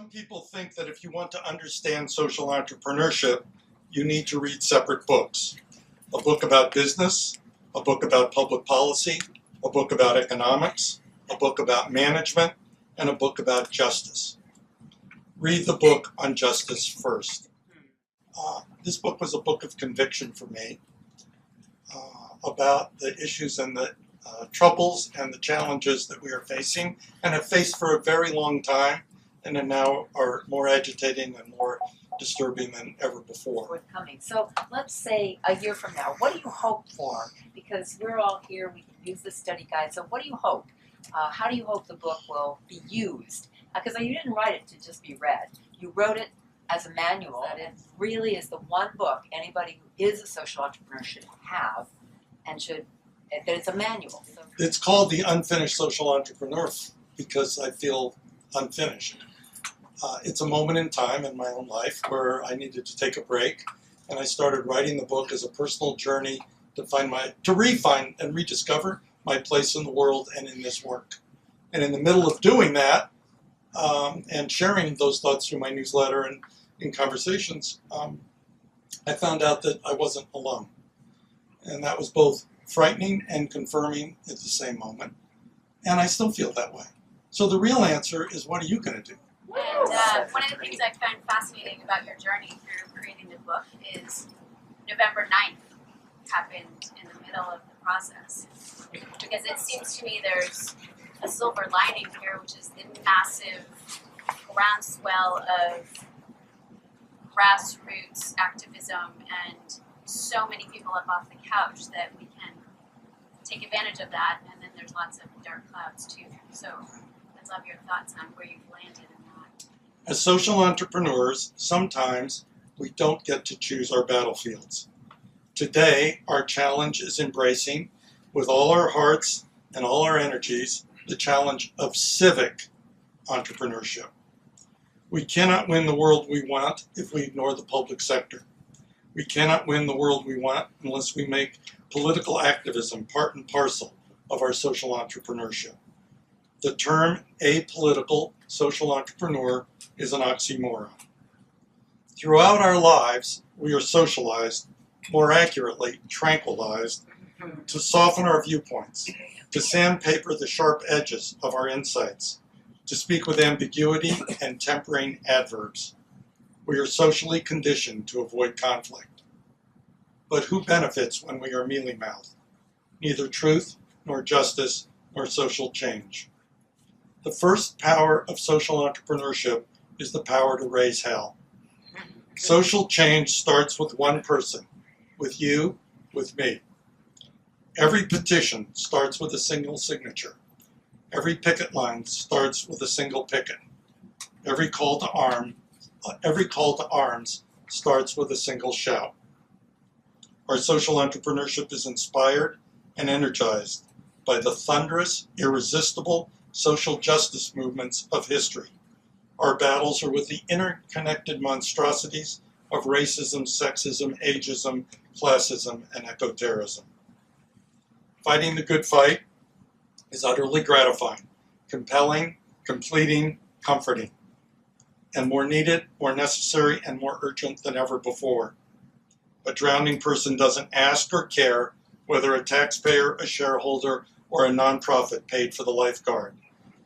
Some people think that if you want to understand social entrepreneurship, you need to read separate books. A book about business, a book about public policy, a book about economics, a book about management, and a book about justice. Read the book on justice first. This book was a book of conviction for me about the issues and the troubles and the challenges that we are facing and have faced for a very long time, and then now are more agitating and more disturbing than ever before. Forthcoming. So let's say a year from now, what do you hope for? Because we're all here, we can use the study guide. So what do you hope? How do you hope the book will be used? Because you didn't write it to just be read. You wrote it as a manual. That it really is the one book anybody who is a social entrepreneur should have, and that it's a manual. So it's called The Unfinished Social Entrepreneur because I feel unfinished. It's a moment in time in my own life where I needed to take a break, and I started writing the book as a personal journey to refine and rediscover my place in the world and in this work. And in the middle of doing that, and sharing those thoughts through my newsletter and in conversations, I found out that I wasn't alone. And that was both frightening and confirming at the same moment. And I still feel that way. So the real answer is, what are you going to do? And one of the things I found fascinating about your journey through creating the book is November 9th happened in the middle of the process. Because it seems to me there's a silver lining here, which is the massive groundswell of grassroots activism and so many people up off the couch that we can take advantage of that, and then there's lots of dark clouds too. So I'd love your thoughts on where you've landed in that. As social entrepreneurs, sometimes we don't get to choose our battlefields. Today, our challenge is embracing, with all our hearts and all our energies, the challenge of civic entrepreneurship. We cannot win the world we want if we ignore the public sector. We cannot win the world we want unless we make political activism part and parcel of our social entrepreneurship. The term apolitical social entrepreneur is an oxymoron. Throughout our lives, we are socialized, more accurately, tranquilized, to soften our viewpoints, to sandpaper the sharp edges of our insights, to speak with ambiguity and tempering adverbs. We are socially conditioned to avoid conflict. But who benefits when we are mealy-mouthed? Neither truth, nor justice, nor social change. The first power of social entrepreneurship is the power to raise hell. Social change starts with one person, with you, with me. Every petition starts with a single signature. Every picket line starts with a single picket. Every call to arms starts with a single shout. Our social entrepreneurship is inspired and energized by the thunderous, irresistible social justice movements of history. Our battles are with the interconnected monstrosities of racism, sexism, ageism, classism, and eco-terrorism. Fighting the good fight is utterly gratifying, compelling, completing, comforting, and more needed, more necessary, and more urgent than ever before. A drowning person doesn't ask or care whether a taxpayer, a shareholder, or a nonprofit paid for the lifeguard.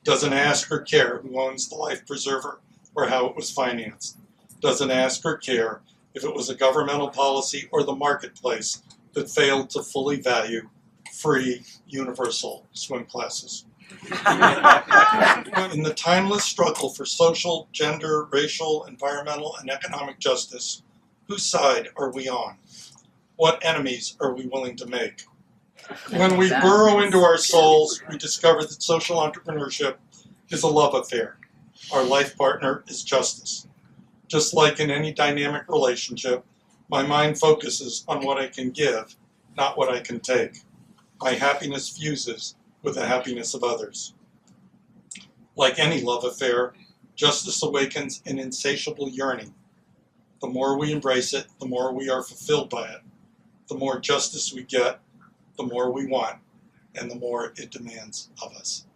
Doesn't ask or care who owns the life preserver or how it was financed. Doesn't ask or care if it was a governmental policy or the marketplace that failed to fully value free, universal swim classes. In the timeless struggle for social, gender, racial, environmental, and economic justice, whose side are we on? What enemies are we willing to make? When we burrow into our souls, we discover that social entrepreneurship is a love affair. Our life partner is justice. Just like in any dynamic relationship, my mind focuses on what I can give, not what I can take. My happiness fuses with the happiness of others. Like any love affair, justice awakens an insatiable yearning. The more we embrace it, the more we are fulfilled by it. The more justice we get, the more we want, and the more it demands of us.